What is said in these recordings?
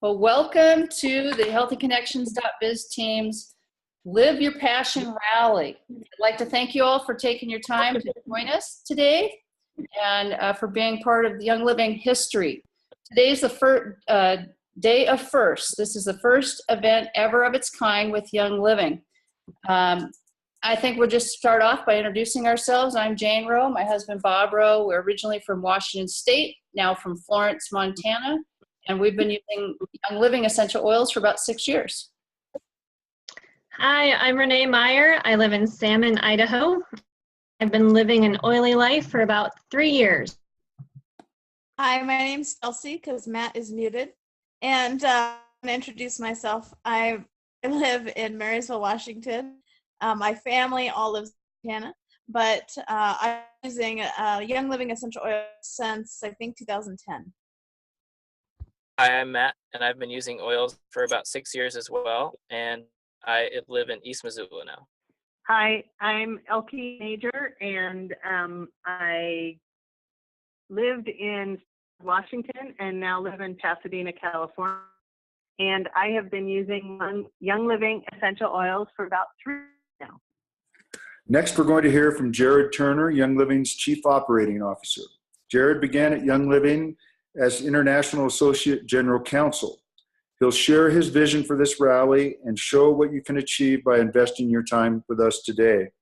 Well, welcome to the HealthyConnections.biz team's Live Your Passion Rally. I'd like to thank you all for taking your time to join us today and for being part of the Young Living history. Today is the first day of first. This is the first event ever of its kind with Young Living. I think we'll just start off by introducing ourselves. I'm Jane Rowe, my husband Bob Rowe. We're originally from Washington State, now from Florence, Montana. And we've been using Young Living essential oils for about 6 years. Hi, I'm Renee Meyer. I live in Salmon, Idaho. I've been living an oily life for about 3 years. Hi, my name's Chelsea because Matt is muted. And I'm going to introduce myself. I live in Marysville, Washington. My family all lives in Montana, but I'm using Young Living essential oils since, I think, 2010. Hi, I'm Matt, and I've been using oils for about 6 years as well, and I live in East Missoula now. Hi, I'm Elke Major, and I lived in Washington and now live in Pasadena, California. And I have been using Young Living essential oils for about 3 years now. Next, we're going to hear from Jared Turner, Young Living's Chief Operating Officer. Jared began at Young Living as International Associate General Counsel. He'll share his vision for this rally and show what you can achieve by investing your time with us today.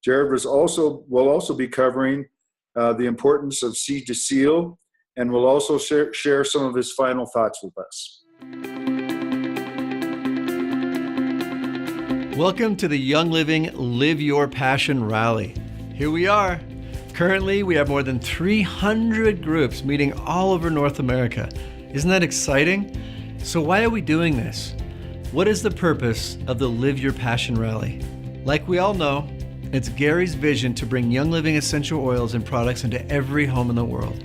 Jared will also be covering the importance of seed to seal, and will also share some of his final thoughts with us. Welcome to the Young Living Live Your Passion Rally. Here we are. Currently, we have more than 300 groups meeting all over North America. Isn't that exciting? So why are we doing this? What is the purpose of the Live Your Passion Rally? Like we all know, it's Gary's vision to bring Young Living essential oils and products into every home in the world.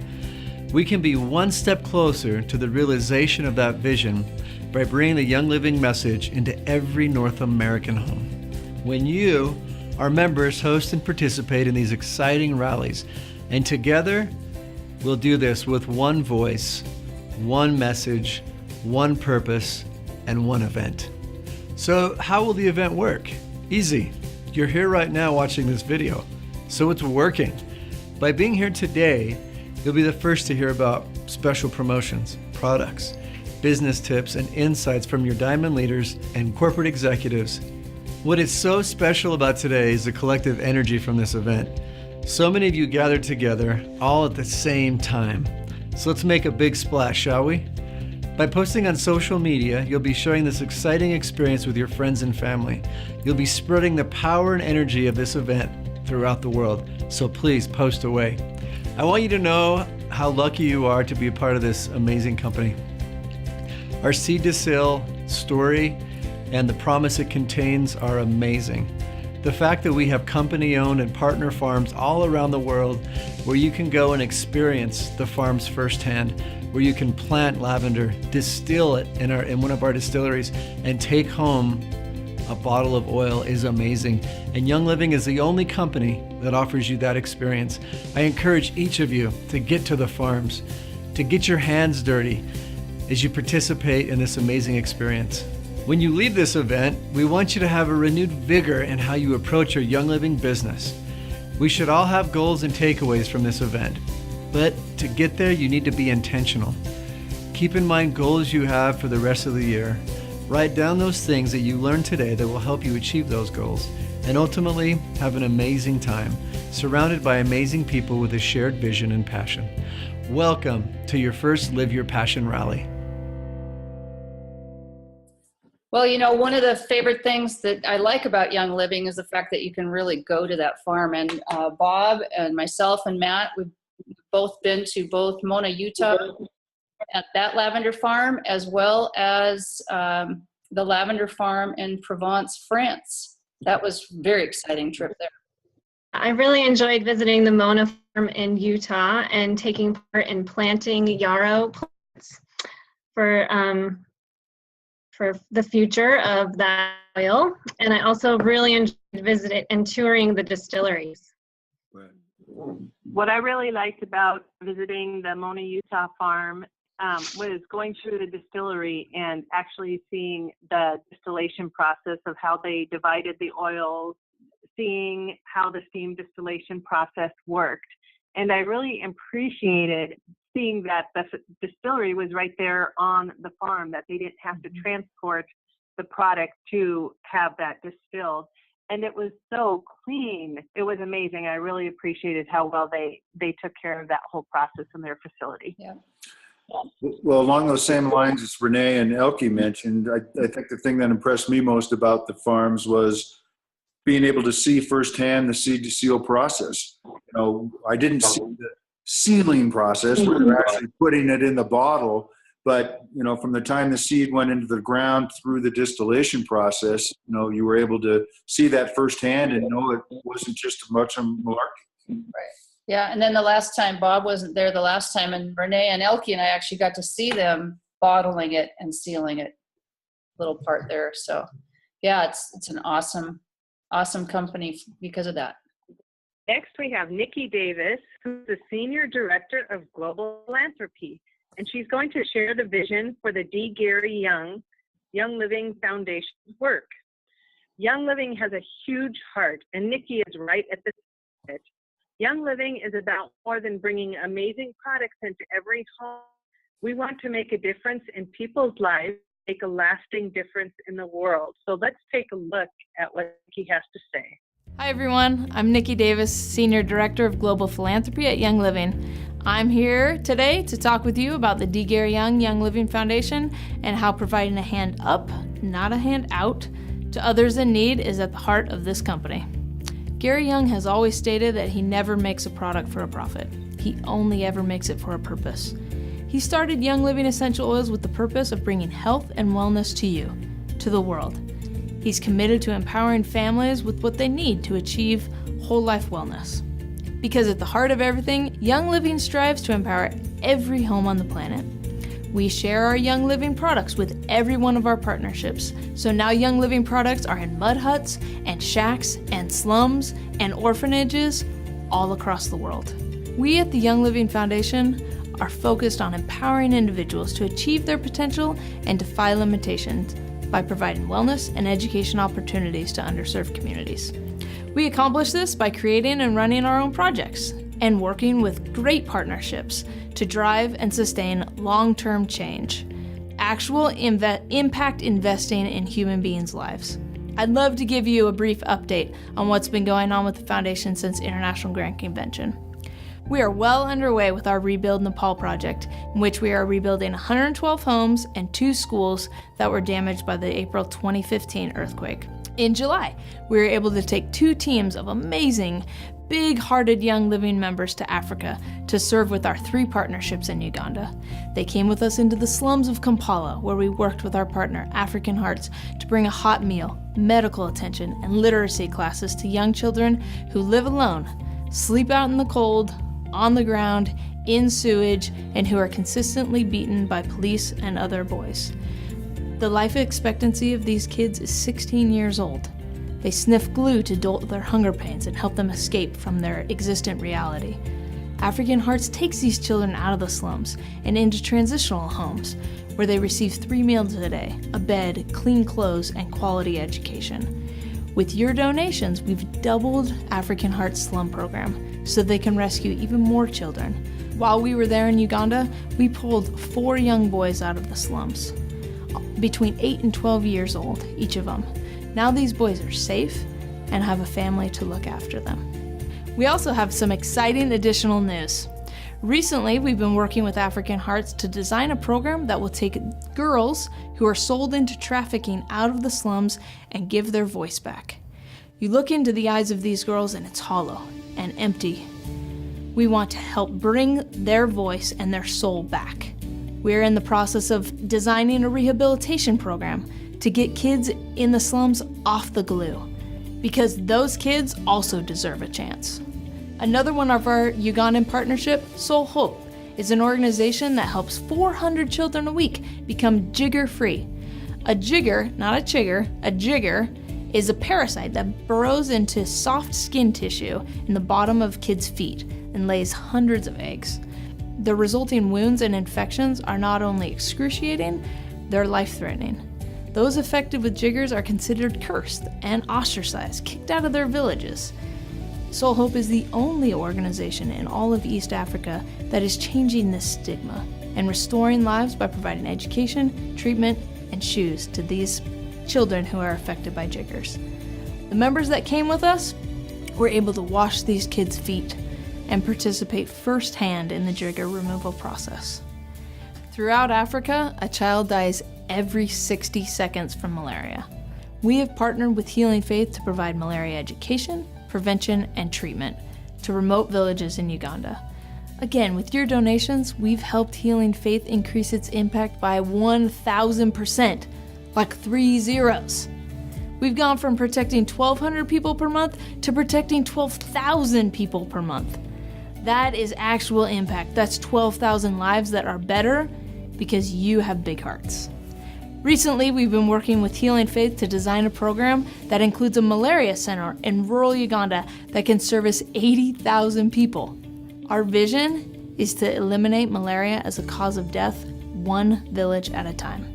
We can be one step closer to the realization of that vision by bringing the Young Living message into every North American home. When you, our members, host and participate in these exciting rallies, and together we'll do this with one voice, one message, one purpose, and one event. So how will the event work? Easy. You're here right now watching this video, so it's working. By being here today, you'll be the first to hear about special promotions, products, business tips, and insights from your Diamond leaders and corporate executives. What is so special about today is the collective energy from this event. So many of you gathered together all at the same time. So let's make a big splash, shall we? By posting on social media, you'll be sharing this exciting experience with your friends and family. You'll be spreading the power and energy of this event throughout the world. So please post away. I want you to know how lucky you are to be a part of this amazing company. Our Seed to Sale story and the promise it contains are amazing. The fact that we have company-owned and partner farms all around the world where you can go and experience the farms firsthand, where you can plant lavender, distill it in one of our distilleries, and take home a bottle of oil is amazing. And Young Living is the only company that offers you that experience. I encourage each of you to get to the farms, to get your hands dirty as you participate in this amazing experience. When you leave this event, we want you to have a renewed vigor in how you approach your Young Living business. We should all have goals and takeaways from this event, but to get there, you need to be intentional. Keep in mind goals you have for the rest of the year. Write down those things that you learned today that will help you achieve those goals, and ultimately have an amazing time, surrounded by amazing people with a shared vision and passion. Welcome to your first Live Your Passion Rally. Well, you know, one of the favorite things that I like about Young Living is the fact that you can really go to that farm. And Bob and myself and Matt, we've both been to both Mona, Utah, at that lavender farm, as well as the lavender farm in Provence, France. That was a very exciting trip there. I really enjoyed visiting the Mona farm in Utah and taking part in planting yarrow plants for the future of that oil. And I also really enjoyed visiting and touring the distilleries. What I really liked about visiting the Mona, Utah farm was going through the distillery and actually seeing the distillation process of how they divided the oils, seeing how the steam distillation process worked. And I really appreciated seeing that the distillery was right there on the farm, that they didn't have to transport the product to have that distilled. And it was so clean. It was amazing. I really appreciated how well they took care of that whole process in their facility. Yeah. Well, along those same lines as Renee and Elke mentioned, I think the thing that impressed me most about the farms was being able to see firsthand the seed to seal process. I didn't see the sealing process where they're actually putting it in the bottle, but from the time the seed went into the ground through the distillation process, you were able to see that firsthand and know it wasn't just a bunch of malarkey. Right. Yeah, and then the last time, Bob wasn't there the last time, and Renee and Elke and I actually got to see them bottling it and sealing it, little part there. So yeah, it's an awesome company because of that. Next, we have Nikki Davis, who's the Senior Director of Global Philanthropy, and she's going to share the vision for the D. Gary Young Living Foundation's work. Young Living has a huge heart, and Nikki is right at the center of it. Young Living is about more than bringing amazing products into every home. We want to make a difference in people's lives, make a lasting difference in the world. So let's take a look at what Nikki has to say. Hi everyone, I'm Nikki Davis, Senior Director of Global Philanthropy at Young Living. I'm here today to talk with you about the D. Gary Young Living Foundation and how providing a hand up, not a hand out, to others in need is at the heart of this company. Gary Young has always stated that he never makes a product for a profit. He only ever makes it for a purpose. He started Young Living Essential Oils with the purpose of bringing health and wellness to you, to the world. He's committed to empowering families with what they need to achieve whole life wellness. Because at the heart of everything, Young Living strives to empower every home on the planet. We share our Young Living products with every one of our partnerships. So now Young Living products are in mud huts and shacks and slums and orphanages all across the world. We at the Young Living Foundation are focused on empowering individuals to achieve their potential and defy limitations by providing wellness and education opportunities to underserved communities. We accomplish this by creating and running our own projects and working with great partnerships to drive and sustain long-term change, actual impact investing in human beings' lives. I'd love to give you a brief update on what's been going on with the foundation since International Grand Convention. We are well underway with our Rebuild Nepal project, in which we are rebuilding 112 homes and 2 schools that were damaged by the April 2015 earthquake. In July, we were able to take 2 teams of amazing, big-hearted Young Living members to Africa to serve with our 3 partnerships in Uganda. They came with us into the slums of Kampala, where we worked with our partner, African Hearts, to bring a hot meal, medical attention, and literacy classes to young children who live alone, sleep out in the cold, on the ground, in sewage, and who are consistently beaten by police and other boys. The life expectancy of these kids is 16 years old. They sniff glue to dull their hunger pains and help them escape from their existent reality. African Hearts takes these children out of the slums and into transitional homes, where they receive 3 meals a day, a bed, clean clothes, and quality education. With your donations, we've doubled African Hearts Slum Program so they can rescue even more children. While we were there in Uganda, we pulled 4 young boys out of the slums, between 8 and 12 years old, each of them. Now these boys are safe and have a family to look after them. We also have some exciting additional news. Recently, we've been working with African Hearts to design a program that will take girls who are sold into trafficking out of the slums and give their voice back. You look into the eyes of these girls and it's hollow and empty. We want to help bring their voice and their soul back. We're in the process of designing a rehabilitation program to get kids in the slums off the glue, because those kids also deserve a chance. Another one of our Ugandan partnership, Soul Hope, is an organization that helps 400 children a week become jigger-free. A jigger, not a chigger, a jigger is a parasite that burrows into soft skin tissue in the bottom of kids' feet and lays hundreds of eggs. The resulting wounds and infections are not only excruciating, they're life-threatening. Those affected with jiggers are considered cursed and ostracized, kicked out of their villages. Soul Hope is the only organization in all of East Africa that is changing this stigma and restoring lives by providing education, treatment, and shoes to these children who are affected by jiggers. The members that came with us were able to wash these kids' feet and participate firsthand in the jigger removal process. Throughout Africa, a child dies every 60 seconds from malaria. We have partnered with Healing Faith to provide malaria education, prevention, and treatment to remote villages in Uganda. Again, with your donations, we've helped Healing Faith increase its impact by 1,000%, like 3 zeros. We've gone from protecting 1,200 people per month to protecting 12,000 people per month. That is actual impact. That's 12,000 lives that are better because you have big hearts. Recently, we've been working with Healing Faith to design a program that includes a malaria center in rural Uganda that can service 80,000 people. Our vision is to eliminate malaria as a cause of death, one village at a time.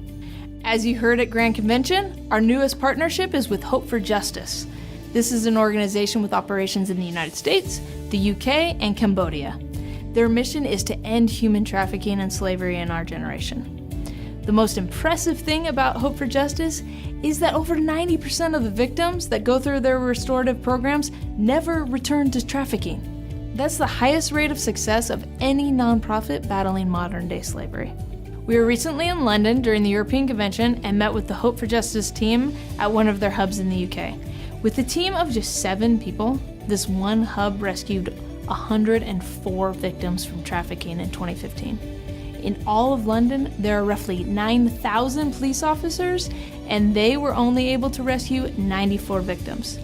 As you heard at Grand Convention, our newest partnership is with Hope for Justice. This is an organization with operations in the United States, the UK, and Cambodia. Their mission is to end human trafficking and slavery in our generation. The most impressive thing about Hope for Justice is that over 90% of the victims that go through their restorative programs never return to trafficking. That's the highest rate of success of any nonprofit battling modern-day slavery. We were recently in London during the European Convention and met with the Hope for Justice team at one of their hubs in the UK. With a team of just 7 people, this one hub rescued 104 victims from trafficking in 2015. In all of London, there are roughly 9,000 police officers, and they were only able to rescue 94 victims.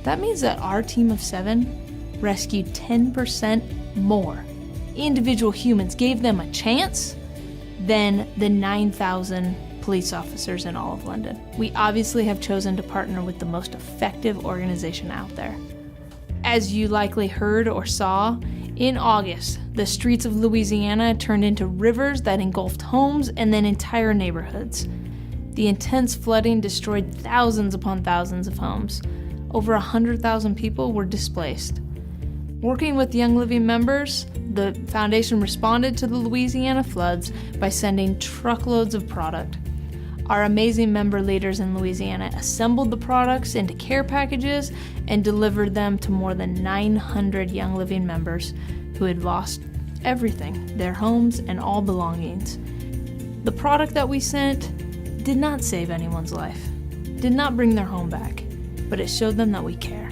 That means that our team of 7 rescued 10% more individual humans, gave them a chance, than the 9,000 police officers in all of London. We obviously have chosen to partner with the most effective organization out there. As you likely heard or saw, in August, the streets of Louisiana turned into rivers that engulfed homes and then entire neighborhoods. The intense flooding destroyed thousands upon thousands of homes. Over 100,000 people were displaced. Working with Young Living members, the foundation responded to the Louisiana floods by sending truckloads of product. Our amazing member leaders in Louisiana assembled the products into care packages and delivered them to more than 900 Young Living members who had lost everything, their homes and all belongings. The product that we sent did not save anyone's life, did not bring their home back, but it showed them that we care,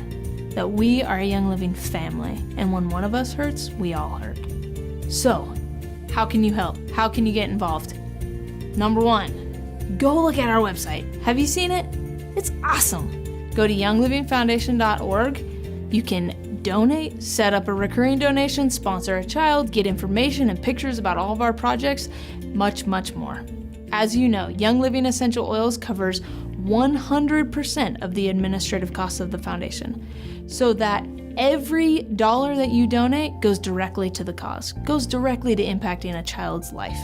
that we are a Young Living family, and when one of us hurts, we all hurt. So, how can you help? How can you get involved? Number 1, go look at our website. Have you seen it? It's awesome. Go to younglivingfoundation.org. You can donate, set up a recurring donation, sponsor a child, get information and pictures about all of our projects, much, much more. As you know, Young Living Essential Oils covers 100% of the administrative costs of the foundation, so that every dollar that you donate goes directly to the cause, goes directly to impacting a child's life.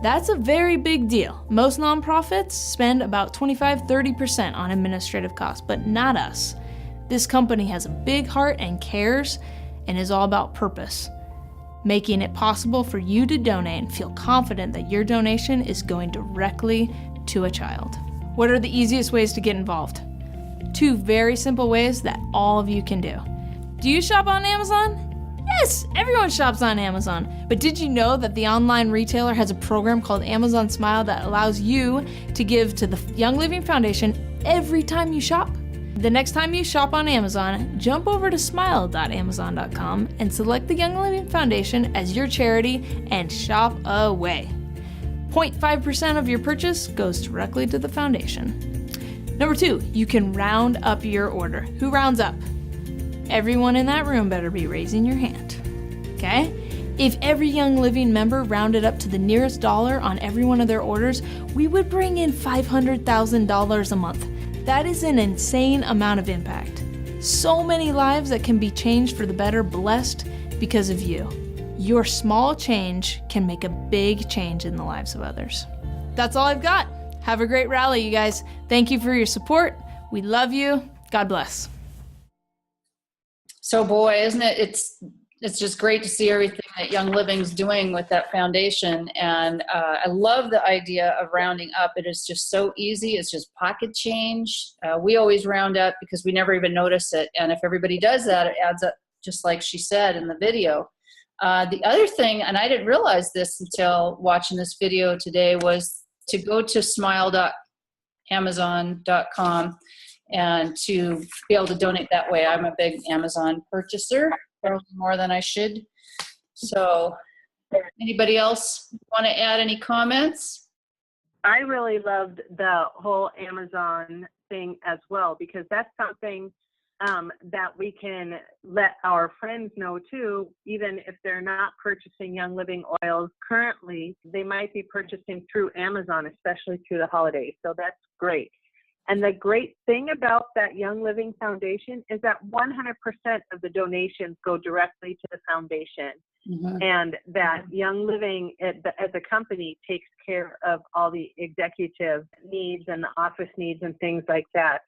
That's a very big deal. Most nonprofits spend about 25-30% on administrative costs, but not us. This company has a big heart and cares and is all about purpose, making it possible for you to donate and feel confident that your donation is going directly to a child. What are the easiest ways to get involved? 2 very simple ways that all of you can do. Do you shop on Amazon? Yes, everyone shops on Amazon. But did you know that the online retailer has a program called Amazon Smile that allows you to give to the Young Living Foundation every time you shop? The next time you shop on Amazon, jump over to smile.amazon.com and select the Young Living Foundation as your charity and shop away. 0.5% of your purchase goes directly to the foundation. Number 2, you can round up your order. Who rounds up? Everyone in that room better be raising your hand, okay? If every Young Living member rounded up to the nearest dollar on every one of their orders, we would bring in $500,000 a month. That is an insane amount of impact. So many lives that can be changed for the better, blessed because of you. Your small change can make a big change in the lives of others. That's all I've got. Have a great rally, you guys. Thank you for your support. We love you. God bless. So boy, isn't it? It's just great to see everything that Young Living's doing with that foundation. And I love the idea of rounding up. It is just so easy. It's just pocket change. We always round up because we never even notice it. And if everybody does that, it adds up, just like she said in the video. The other thing, and I didn't realize this until watching this video today, was to go to smile.amazon.com and to be able to donate that way. I'm a big Amazon purchaser, probably more than I should. So anybody else want to add any comments? I really loved the whole Amazon thing as well, because that's something that we can let our friends know too. Even if they're not purchasing Young Living oils currently, they might be purchasing through Amazon, especially through the holidays. So that's great. And the great thing about that Young Living Foundation is that 100% of the donations go directly to the foundation. Mm-hmm. And that Young Living as a company takes care of all the executive needs and the office needs and things like that.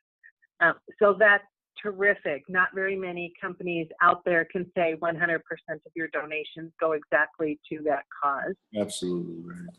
So that's terrific. Not very many companies out there can say 100% of your donations go exactly to that cause. Absolutely right.